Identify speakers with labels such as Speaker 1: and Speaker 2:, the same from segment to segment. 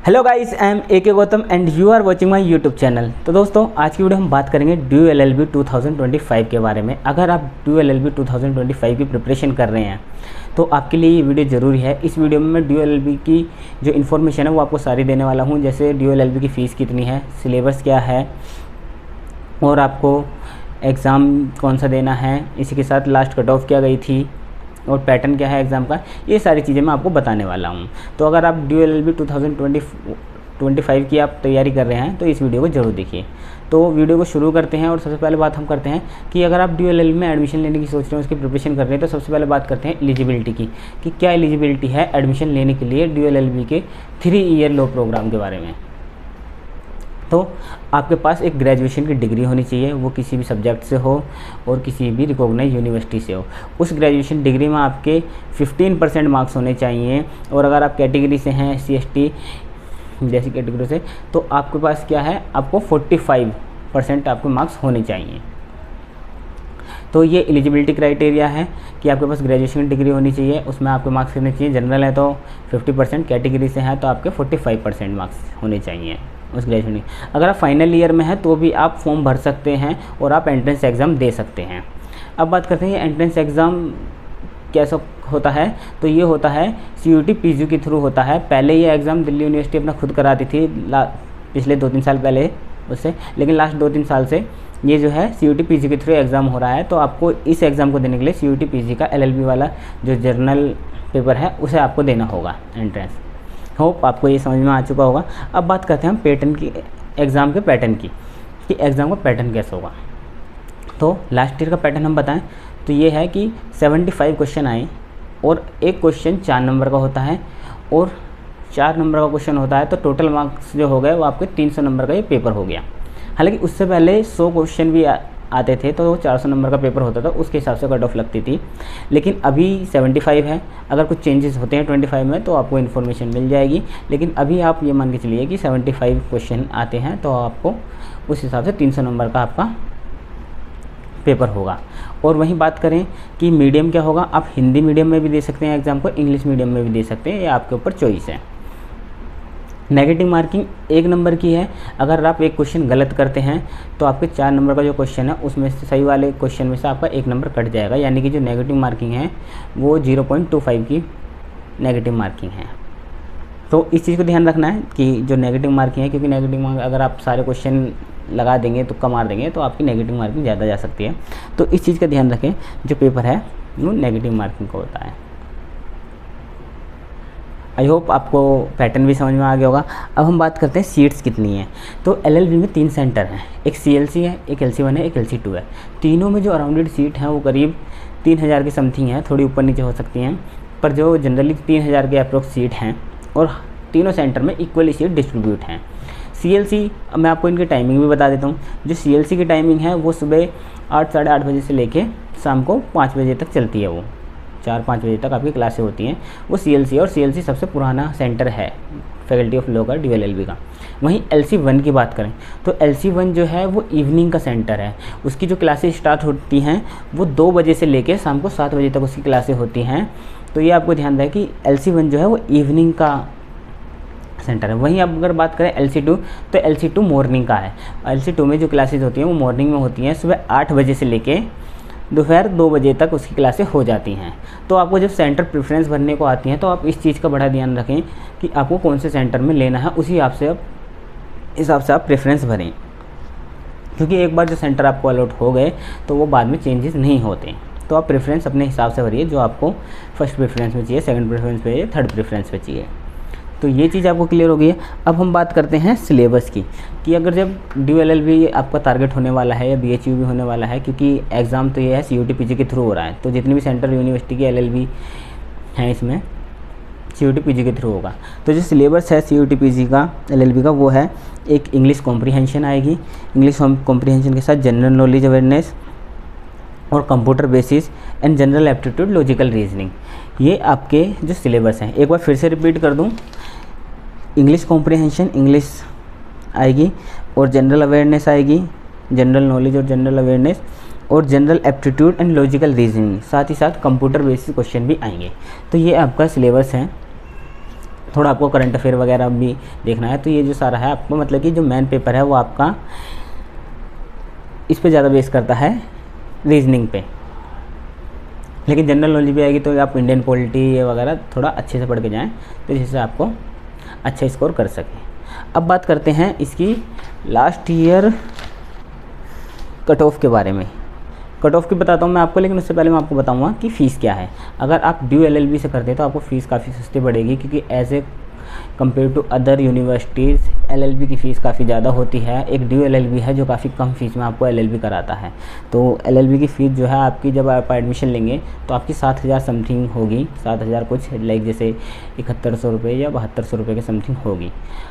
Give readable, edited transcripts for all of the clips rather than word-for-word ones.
Speaker 1: Hello guys, I am AK Gautam and you are watching my YouTube channel. तो दोस्तों, आज की वीडियो हम बात करेंगे ड्यू LLB 2025 के बारे में। अगर आप ड्यू LLB 2025 की प्रिपरेशन कर रहे हैं तो आपके लिए ये वीडियो ज़रूरी है। इस वीडियो में मैं ड्यू LLB की जो इन्फॉर्मेशन है वो आपको सारी देने वाला हूँ, जैसे ड्यू LLB की फ़ीस कितनी है, सिलेबस क्या है और आपको एग्ज़ाम कौन सा देना है, इसी के साथ लास्ट कट ऑफ क्या गई थी और पैटर्न क्या है एग्ज़ाम का, ये सारी चीज़ें मैं आपको बताने वाला हूँ। तो अगर आप ड्यू LLB 2025 की आप तैयारी कर रहे हैं तो इस वीडियो को ज़रूर देखिए। तो वीडियो को शुरू करते हैं और सबसे पहले बात हम करते हैं कि अगर आप ड्यू LLB में एडमिशन लेने की सोच रहे हैं, उसकी प्रिपरेशन कर रहे हैं, तो सबसे पहले बात करते हैं एलिजिबिलिटी की कि क्या एलिजिबिलिटी है एडमिशन लेने के लिए ड्यू LLB के 3 ईयर लॉ प्रोग्राम के बारे में। तो आपके पास एक ग्रेजुएशन की डिग्री होनी चाहिए, वो किसी भी सब्जेक्ट से हो और किसी भी रिकॉग्नाइज यूनिवर्सिटी से हो। उस ग्रेजुएशन डिग्री में आपके 15% मार्क्स होने चाहिए। और अगर आप कैटेगरी से हैं SC/ST जैसी कैटेगरी से, तो आपके पास क्या है, आपको 45% आपके मार्क्स होने चाहिए। तो ये एलिजिबिलिटी क्राइटेरिया है कि आपके पास ग्रेजुएशन डिग्री होनी चाहिए, उसमें आपके मार्क्स कितने चाहिए। जनरल है तो 50%, कैटेगरी से हैं तो आपके 45% मार्क्स होने चाहिए उस ग्रेजुएशन में। अगर आप फाइनल ईयर में हैं तो भी आप फॉर्म भर सकते हैं और आप एंट्रेंस एग्ज़ाम दे सकते हैं। अब बात करते हैं एंट्रेंस एग्ज़ाम कैसा होता है। तो ये होता है CUET PG के थ्रू होता है। पहले ये एग्ज़ाम दिल्ली यूनिवर्सिटी अपना खुद कराती थी पिछले 2-3 साल पहले उससे, लेकिन लास्ट 2-3 साल से ये जो है CUET PG के थ्रू एग्ज़ाम हो रहा है। तो आपको इस एग्ज़ाम को देने के लिए CUET PG का LLB वाला जो जर्नल पेपर है उसे आपको देना होगा एंट्रेंस। होप आपको ये समझ में आ चुका होगा। अब बात करते हैं हम पैटर्न की, एग्ज़ाम के पैटर्न की, कि एग्ज़ाम का पैटर्न कैसा होगा। तो लास्ट ईयर का पैटर्न हम बताएं तो ये है कि 75 क्वेश्चन आए और एक क्वेश्चन 4 नंबर का होता है और 4 नंबर का क्वेश्चन होता है, तो टोटल मार्क्स जो हो गए वो आपके 300 नंबर का ये पेपर हो गया। हालांकि उससे पहले 100 क्वेश्चन भी आते थे तो 400 नंबर का पेपर होता था, उसके हिसाब से कट ऑफ लगती थी। लेकिन अभी 75 है, अगर कुछ चेंजेस होते हैं 25 में तो आपको इन्फॉर्मेशन मिल जाएगी। लेकिन अभी आप ये मान के चलिए कि 75 क्वेश्चन आते हैं तो आपको उस हिसाब से 300 नंबर का आपका पेपर होगा। और वहीं बात करें कि मीडियम क्या होगा, आप हिंदी मीडियम में भी दे सकते हैं एग्ज़ाम को, इंग्लिश मीडियम में भी दे सकते हैं, ये आपके ऊपर चॉइस है। नेगेटिव मार्किंग 1 नंबर की है। अगर आप एक क्वेश्चन गलत करते हैं तो आपके 4 नंबर का जो क्वेश्चन है उसमें से सही वाले क्वेश्चन में से आपका 1 नंबर कट जाएगा, यानी कि जो नेगेटिव मार्किंग है वो 0.25 की नेगेटिव मार्किंग है। तो इस चीज़ को ध्यान रखना है कि जो नेगेटिव मार्किंग है, क्योंकि नेगेटिव मार्क अगर आप सारे क्वेश्चन लगा देंगे, तुक्का मार देंगे, तो आपकी नेगेटिव मार्किंग ज़्यादा जा सकती है। तो इस चीज़ का ध्यान रखें, जो पेपर है वो नेगेटिव मार्किंग का होता है। आई होप आपको पैटर्न भी समझ में आ गया होगा। अब हम बात करते हैं सीट्स कितनी हैं। तो LLB में 3 सेंटर हैं, एक CLC है, एक LC1 है, एक LC2 है। तीनों में जो अराउंडेड सीट हैं वो करीब 3000 के समथिंग हैं, थोड़ी ऊपर नीचे हो सकती हैं, पर जो जनरली 3000 के अप्रोक्स सीट हैं और तीनों सेंटर में इक्वली सीट डिस्ट्रीब्यूट हैं। CLC, मैं आपको इनकी टाइमिंग भी बता देता हूँ। जो CLC की टाइमिंग है वो सुबह 8 साढ़े 8 बजे से लेके शाम को 5 बजे तक चलती है, वो 4-5 बजे तक आपकी क्लासें होती हैं, वो CLC। और CLC सबसे पुराना सेंटर है फैकल्टी ऑफ लॉ का, ड्यू LLB का। वहीं LC1 की बात करें तो LC1 जो है वो इवनिंग का सेंटर है। उसकी जो क्लासेस स्टार्ट होती हैं वो 2 बजे से लेके शाम को 7 बजे तक उसकी क्लासें होती हैं। तो ये आपको ध्यान रहे कि LC1 जो है वो इवनिंग का सेंटर है। वहीं अब अगर बात करें LC2 तो LC2 मॉर्निंग का है। LC2 में जो क्लासेस होती हैं वो मॉर्निंग में होती हैं, सुबह 8 बजे से लेके दोपहर 2 बजे तक उसकी क्लासें हो जाती हैं। तो आपको जब सेंटर प्रेफरेंस भरने को आती हैं तो आप इस चीज़ का बड़ा ध्यान रखें कि आपको कौन से सेंटर में लेना है, उसी हिसाब से आप प्रेफरेंस भरें, क्योंकि एक बार जो सेंटर आपको अलॉट हो गए तो वो बाद में चेंजेस नहीं होते। तो आप प्रेफरेंस अपने हिसाब से भरिए, जो आपको फर्स्ट प्रेफरेंस में चाहिए, सेकंड प्रेफरेंस पे चाहिए, थर्ड प्रेफरेंस पे चाहिए। तो ये चीज़ आपको क्लियर हो गई है। अब हम बात करते हैं सिलेबस की, कि अगर जब ड्यू LLB आपका टारगेट होने वाला है या BHU भी होने वाला है, क्योंकि एग्ज़ाम तो ये है CUET PG के थ्रू हो रहा है, तो जितनी भी सेंट्रल यूनिवर्सिटी की LLB हैं इसमें CUET PG के थ्रू होगा। तो जो सिलेबस है CUET PG का LLB का वो है, एक इंग्लिश कॉम्प्रीहेंशन आएगी, इंग्लिश कॉम्प्रीहेंशन के साथ जनरल नॉलेज अवेयरनेस और computer basis and general aptitude logical reasoning. ये आपके जो सिलेबस हैं, एक बार फिर से रिपीट कर दूं, इंग्लिश कॉम्प्रीहेंशन इंग्लिश आएगी और जनरल अवेयरनेस आएगी, जनरल नॉलेज और जनरल अवेयरनेस, और general aptitude and logical reasoning, साथ ही साथ कंप्यूटर बेसिस क्वेश्चन भी आएंगे। तो ये आपका सिलेबस है थोड़ा आपको करंट अफेयर वगैरह भी देखना है। तो ये जो सारा है आपको मतलब कि जो मेन पेपर है वो आपका इस पे ज़्यादा बेस करता है, रीजनिंग पे। लेकिन जनरल नॉलेज भी आएगी तो आप इंडियन पॉलिटी वगैरह थोड़ा अच्छे से पढ़ के जाएँ, तो जिससे आपको अच्छा स्कोर कर सकें। अब बात करते हैं इसकी लास्ट ईयर कट ऑफ के बारे में। कट ऑफ की बताता हूँ मैं आपको, लेकिन उससे पहले मैं आपको बताऊँगा कि फ़ीस क्या है। अगर आप ड्यू LLB से करते हैं तो आपको फ़ीस काफ़ी सस्ती पड़ेगी, क्योंकि as a compare to other universities LLB की फ़ीस काफ़ी ज़्यादा होती है। एक ड्यू LLB है जो काफ़ी कम फीस में आपको LLB कराता है। तो LLB की फ़ीस जो है आपकी, जब आप एडमिशन लेंगे तो आपकी 7,000 समथिंग होगी, 7,000 कुछ, लाइक जैसे 7100 रुपये या 7200 रुपये के समथिंग होगी।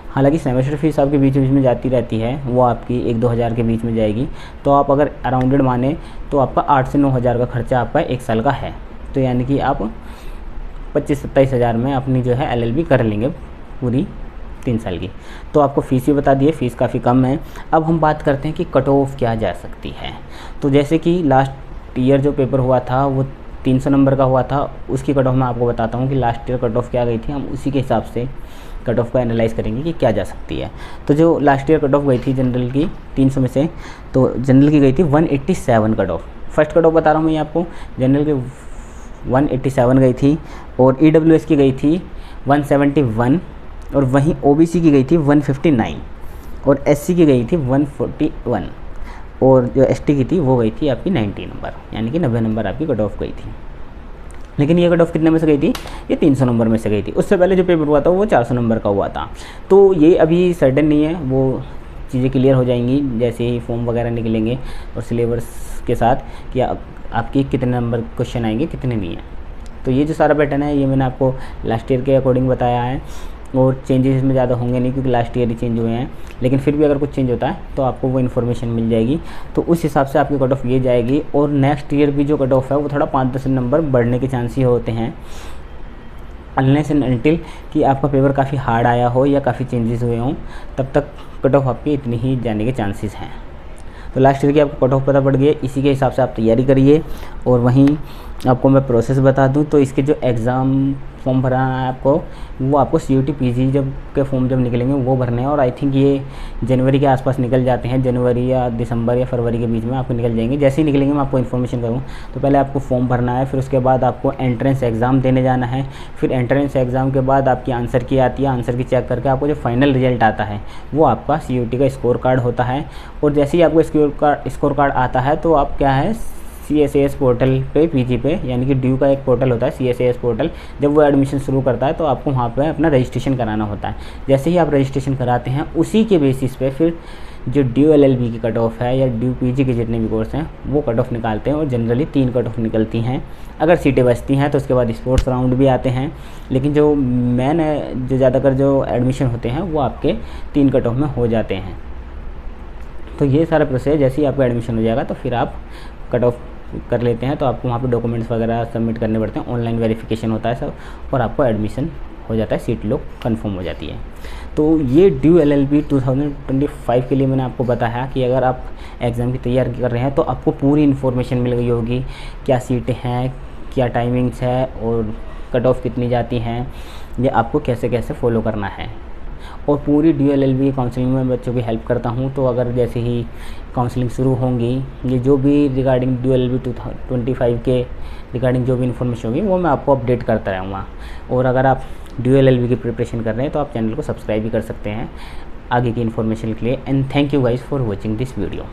Speaker 1: हालांकि सेमेस्टर फ़ीस आपके बीच बीच में जाती रहती है, वो आपकी 1-2 हज़ार के बीच में जाएगी। तो आप अगर अराउंडेड माने तो आपका 8 से 9 हज़ार का खर्चा आपका 1 साल का है। तो यानी कि आप 25-27 हज़ार में अपनी जो है LLB कर लेंगे पूरी 3 साल की। तो आपको फ़ीस भी बता दिए, फ़ीस काफ़ी कम है। अब हम बात करते हैं कि कट ऑफ क्या जा सकती है। तो जैसे कि लास्ट ईयर जो पेपर हुआ था वो 300 नंबर का हुआ था, उसकी कट ऑफ मैं आपको बताता हूँ कि लास्ट ईयर कट ऑफ क्या गई थी। हम उसी के हिसाब से कट ऑफ को एनालाइज़ करेंगे कि क्या जा सकती है। तो जो लास्ट ईयर कट ऑफ गई थी जनरल की 300 में से, तो जनरल की गई थी 187 cut off. First cut off बता रहा हूँ मैं आपको, जनरल की 187 गई थी, और EWS की गई थी 171, और वहीं OBC की गई थी 159, और SC की गई थी 141, और जो ST की थी वो गई थी आपकी 90 नंबर, यानी कि 90 नंबर आपकी कट ऑफ गई थी। लेकिन ये कट ऑफ कितने में से गई थी? ये 300 नंबर में से गई थी। उससे पहले जो पेपर हुआ था वो 400 नंबर का हुआ था। तो ये अभी सर्टेन नहीं है, वो चीज़ें क्लियर हो जाएंगी जैसे ही फॉर्म वगैरह निकलेंगे और सिलेबस के साथ, कि आपकी कितने नंबर क्वेश्चन आएंगे कितने नहीं है। तो ये जो सारा पैटर्न है ये मैंने आपको लास्ट ईयर के अकॉर्डिंग बताया है, और चेंजेस इसमें ज़्यादा होंगे नहीं क्योंकि लास्ट ईयर ही चेंज हुए हैं। लेकिन फिर भी अगर कुछ चेंज होता है तो आपको वो इन्फॉर्मेशन मिल जाएगी, तो उस हिसाब से आपकी कट ऑफ ये जाएगी। और नेक्स्ट ईयर भी जो कट ऑफ है वो थोड़ा 5-10 नंबर बढ़ने के चांस ही होते हैं, अनलेस एंड अनटिल कि आपका पेपर काफ़ी हार्ड आया हो या काफ़ी चेंजेस हुए हों, तब तक कट ऑफ आपकी इतनी ही जाने के चांसेस हैं। तो लास्ट ईयर की आपको कट ऑफ पता पड़ गई, इसी के हिसाब से आप तैयारी करिए। और वहीं आपको मैं प्रोसेस बता दूं तो इसके जो एग्ज़ाम फॉर्म भराना है आपको, वो आपको CUT PG जब के फॉर्म जब निकलेंगे वो भरने हैं। और आई थिंक ये जनवरी के आसपास निकल जाते हैं, जनवरी या दिसंबर या फरवरी के बीच में आपको निकल जाएंगे। जैसे ही निकलेंगे मैं आपको इन्फॉर्मेशन करूँ। तो पहले आपको फॉर्म भरना है, फिर उसके बाद आपको एंट्रेंस एग्ज़ाम देने जाना है। फिर एंट्रेंस एग्ज़ाम के बाद आपकी आंसर की आती है, आंसर की चेक करके आपको जो फाइनल रिजल्ट आता है वो आपका CUT का स्कोर कार्ड होता है। और जैसे ही आपको स्कोर कार्ड आता है तो आप क्या है CSAS पोर्टल पे PG पे, यानी कि ड्यू का एक पोर्टल होता है CSAS पोर्टल, जब वो एडमिशन शुरू करता है तो आपको वहाँ पे अपना रजिस्ट्रेशन कराना होता है। जैसे ही आप रजिस्ट्रेशन कराते हैं उसी के बेसिस पे फिर जो ड्यू LLB की कट ऑफ है या ड्यू PG के जितने भी कोर्स हैं वो कट ऑफ निकालते हैं। और जनरली 3 कट ऑफ निकलती हैं। अगर सीटें बचती हैं तो उसके बाद स्पोर्ट्स राउंड भी आते हैं, लेकिन जो मेन है जो ज़्यादातर जो एडमिशन होते हैं वो आपके 3 कट ऑफ में हो जाते हैं। तो ये सारा प्रोसेस जैसे ही आपका एडमिशन हो जाएगा तो फिर आप कट ऑफ कर लेते हैं, तो आपको वहाँ पे डॉक्यूमेंट्स वगैरह सबमिट करने पड़ते हैं, ऑनलाइन वेरिफिकेशन होता है सब, और आपको एडमिशन हो जाता है, सीट लोग कंफर्म हो जाती है। तो ये ड्यू LLB 2025 के लिए मैंने आपको बताया कि अगर आप एग्ज़ाम की तैयारी कर रहे हैं तो आपको पूरी इन्फॉर्मेशन मिल गई होगी, क्या सीटें हैं, क्या टाइमिंग्स है, और कट ऑफ कितनी जाती हैं, ये आपको कैसे कैसे फॉलो करना है। और पूरी ड्यू LLB काउंसलिंग में बच्चों की हेल्प करता हूँ। तो अगर जैसे ही काउंसलिंग शुरू होंगी, ये जो भी रिगार्डिंग ड्यू LLB 2025 के रिगार्डिंग जो भी इन्फॉर्मेशन होगी वो मैं आपको अपडेट करता रहूँगा। और अगर आप ड्यू LLB की प्रिपरेशन कर रहे हैं तो आप चैनल को सब्सक्राइब भी कर सकते हैं आगे की इन्फॉर्मेशन के लिए। And thank you guys for watching this video.